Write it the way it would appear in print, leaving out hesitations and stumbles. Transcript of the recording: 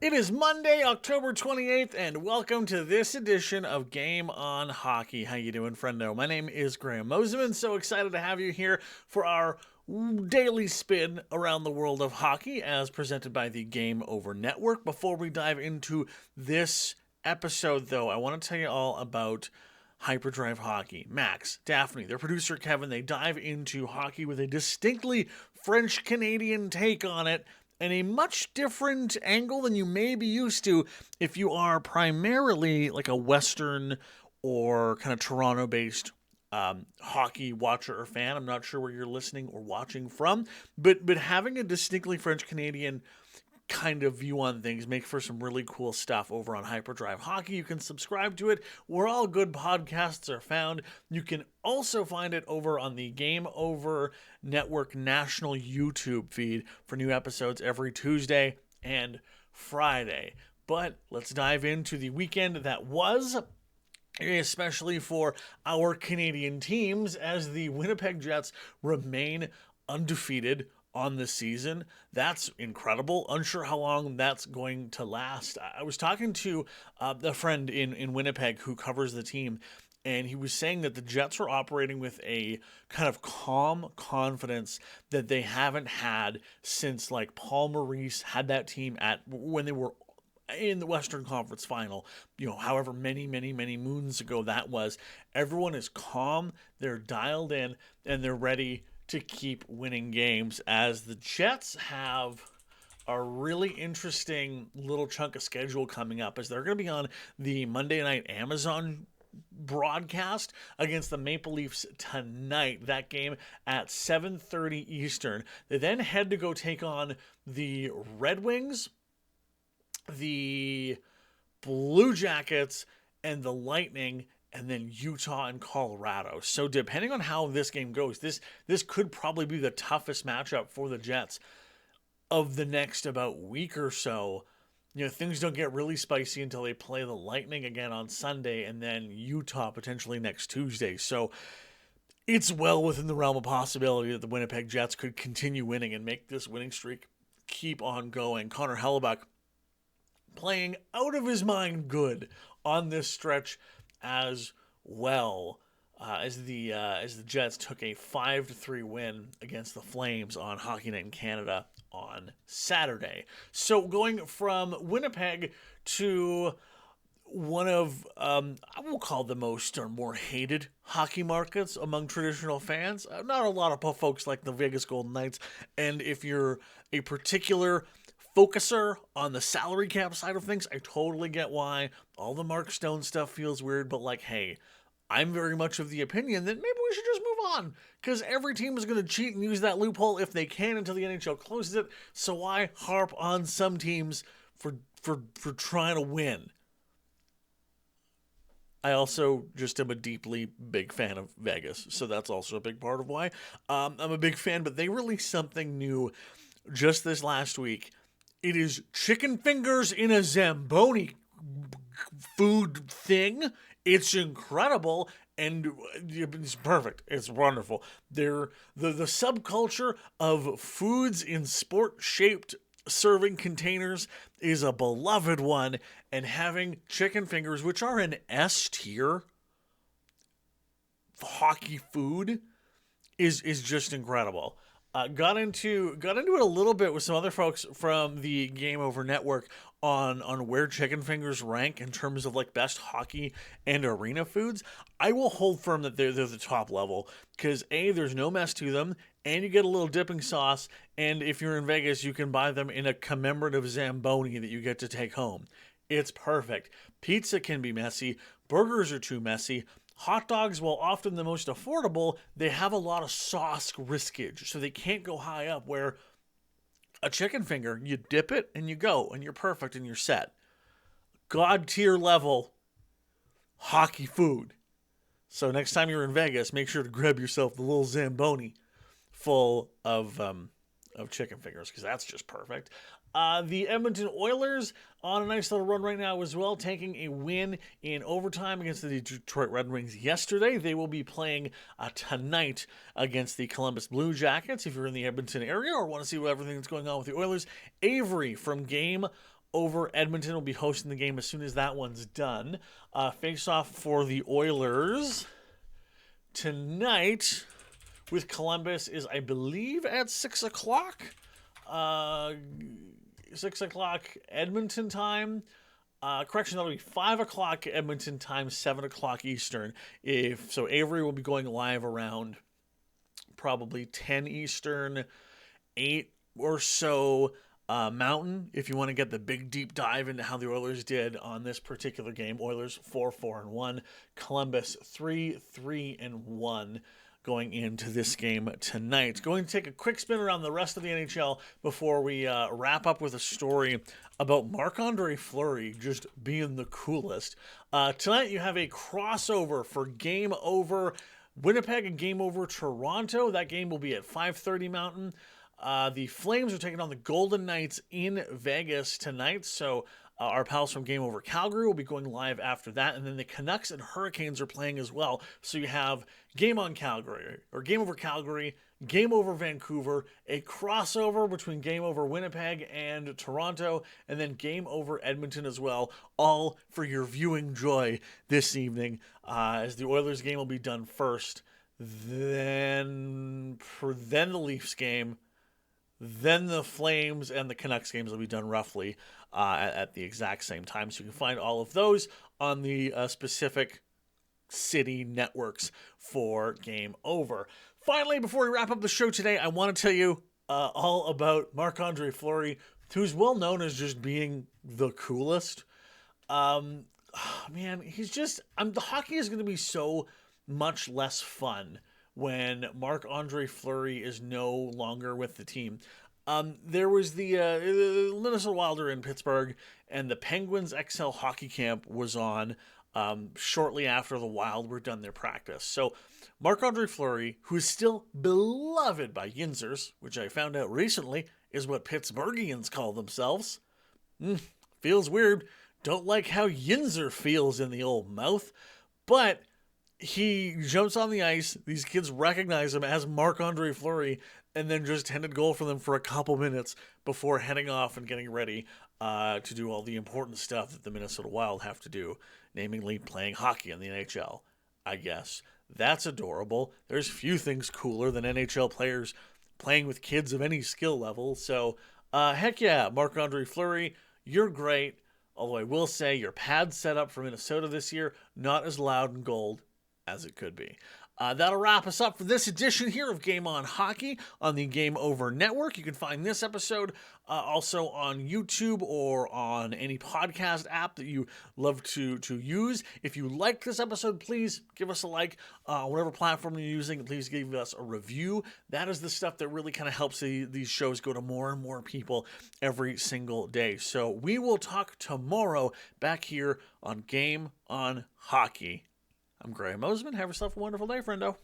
It is Monday, October 28th, and welcome to this edition of Game on Hockey. How you doing, friendo? My name is Graham Mosimann. So excited to have you here for our daily spin around the world of hockey as presented by the Game Over Network. Before we dive into this episode, though, I want to tell you all about Hyperdrive Hockey. Max, Daphne, their producer Kevin, they dive into hockey with a distinctly French-Canadian take on it, and a much different angle than you may be used to if you are primarily like a Western or kind of Toronto-based hockey watcher or fan. I'm not sure where you're listening or watching from, but having a distinctly French-Canadian kind of view on things make for some really cool stuff over on Hyperdrive Hockey. You can subscribe to it where all good podcasts are found. You can also find it over on the Game Over Network national YouTube feed for new episodes every Tuesday and Friday. But let's dive into the weekend that was, especially for our Canadian teams, as the Winnipeg Jets remain undefeated on the season. That's incredible. Unsure how long that's going to last. I was talking to a friend in Winnipeg who covers the team, and he was saying that the Jets are operating with a kind of calm confidence that they haven't had since like Paul Maurice had that team at when they were in the Western Conference Final, however many moons ago that was. Everyone is calm, they're dialed in, and they're ready to keep winning games, as the Jets have a really interesting little chunk of schedule coming up, as they're going to be on the Monday night Amazon broadcast against the Maple Leafs tonight. That game at 7:30 Eastern. They then head to go take on the Red Wings, the Blue Jackets, and the Lightning, and then Utah and Colorado. So depending on how this game goes, this could probably be the toughest matchup for the Jets of the next about week or so. Things don't get really spicy until they play the Lightning again on Sunday, and then Utah potentially next Tuesday. So it's well within the realm of possibility that the Winnipeg Jets could continue winning and make this winning streak keep on going. Connor Hellebuck playing out of his mind good on this stretch as well, as the Jets took a 5-3 win against the Flames on Hockey Night in Canada on Saturday. So going from Winnipeg to one of, I will call the most or more hated hockey markets among traditional fans. Not a lot of folks like the Vegas Golden Knights, and if you're a particular focuser on the salary cap side of things, I totally get why all the Mark Stone stuff feels weird, but hey, I'm very much of the opinion that maybe we should just move on, because every team is going to cheat and use that loophole if they can until the NHL closes it. So why harp on some teams for trying to win? I also just am a deeply big fan of Vegas, so that's also a big part of why I'm a big fan. But they released something new just this last week. It is chicken fingers in a Zamboni food thing. It's incredible, and it's perfect. It's wonderful. They're the subculture of foods in sport-shaped serving containers is a beloved one, and having chicken fingers, which are an S tier hockey food, is just incredible. Got into it a little bit with some other folks from the Game Over Network on where chicken fingers rank in terms of best hockey and arena foods. I will hold firm that they're the top level, because A, there's no mess to them, and you get a little dipping sauce, and if you're in Vegas, you can buy them in a commemorative Zamboni that you get to take home. It's perfect. Pizza can be messy. Burgers are too messy. Hot dogs, while often the most affordable, they have a lot of sauce riskage, so they can't go high up, where a chicken finger, you dip it and you go, and you're perfect and you're set. God tier level hockey food. So next time you're in Vegas, make sure to grab yourself the little Zamboni full of chicken fingers, because that's just perfect. The Edmonton Oilers on a nice little run right now as well, taking a win in overtime against the Detroit Red Wings yesterday. They will be playing tonight against the Columbus Blue Jackets. If you're in the Edmonton area or want to see what everything that's going on with the Oilers, Avery from Game over Edmonton will be hosting the game as soon as that one's done. Face-off for the Oilers tonight with Columbus is, I believe, at 6 o'clock. 6 o'clock Edmonton time. Correction, that'll be 5 o'clock Edmonton time, 7 o'clock Eastern. So Avery will be going live around probably 10 Eastern, 8 or so Mountain, if you want to get the big deep dive into how the Oilers did on this particular game. Oilers 4-4-1, Columbus 3-3-1 going into this game tonight. Going to take a quick spin around the rest of the NHL before we wrap up with a story about Marc-Andre Fleury just being the coolest. Tonight you have a crossover for Game Over Winnipeg and Game Over Toronto. That game will be at 5:30 Mountain. The Flames are taking on the Golden Knights in Vegas tonight, so our pals from Game Over Calgary will be going live after that, and then the Canucks and Hurricanes are playing as well. So you have Game on Calgary, or Game Over Calgary, Game Over Vancouver, a crossover between Game Over Winnipeg and Toronto, and then Game Over Edmonton as well, all for your viewing joy this evening, as the Oilers game will be done first, then the Leafs game, then the Flames and the Canucks games will be done roughly at the exact same time. So you can find all of those on the specific city networks for Game Over. Finally, before we wrap up the show today, I want to tell you all about Marc-Andre Fleury, who's well known as just being the coolest. Man, he's just... the hockey is going to be so much less fun when Marc-Andre Fleury is no longer with the team. There was the Minnesota Wild are in Pittsburgh, and the Penguins XL Hockey Camp was on shortly after the Wild were done their practice. So Marc-Andre Fleury, who is still beloved by Yinzers, which I found out recently is what Pittsburghians call themselves. Feels weird. Don't like how Yinzer feels in the old mouth, but he jumps on the ice. These kids recognize him as Marc-Andre Fleury and then just tended goal for them for a couple minutes before heading off and getting ready to do all the important stuff that the Minnesota Wild have to do, namely playing hockey in the NHL, I guess. That's adorable. There's few things cooler than NHL players playing with kids of any skill level. So, heck yeah, Marc-Andre Fleury, you're great. Although I will say your pad setup for Minnesota this year, not as loud and gold as it could be. That'll wrap us up for this edition here of Game On Hockey on the Game Over Network. You can find this episode also on YouTube or on any podcast app that you love to use. If you liked this episode, please give us a like on whatever platform you're using. Please give us a review. That is the stuff that really kind of helps these shows go to more and more people every single day. So we will talk tomorrow back here on Game On Hockey. I'm Graham Mosimann. Have yourself a wonderful day, friendo.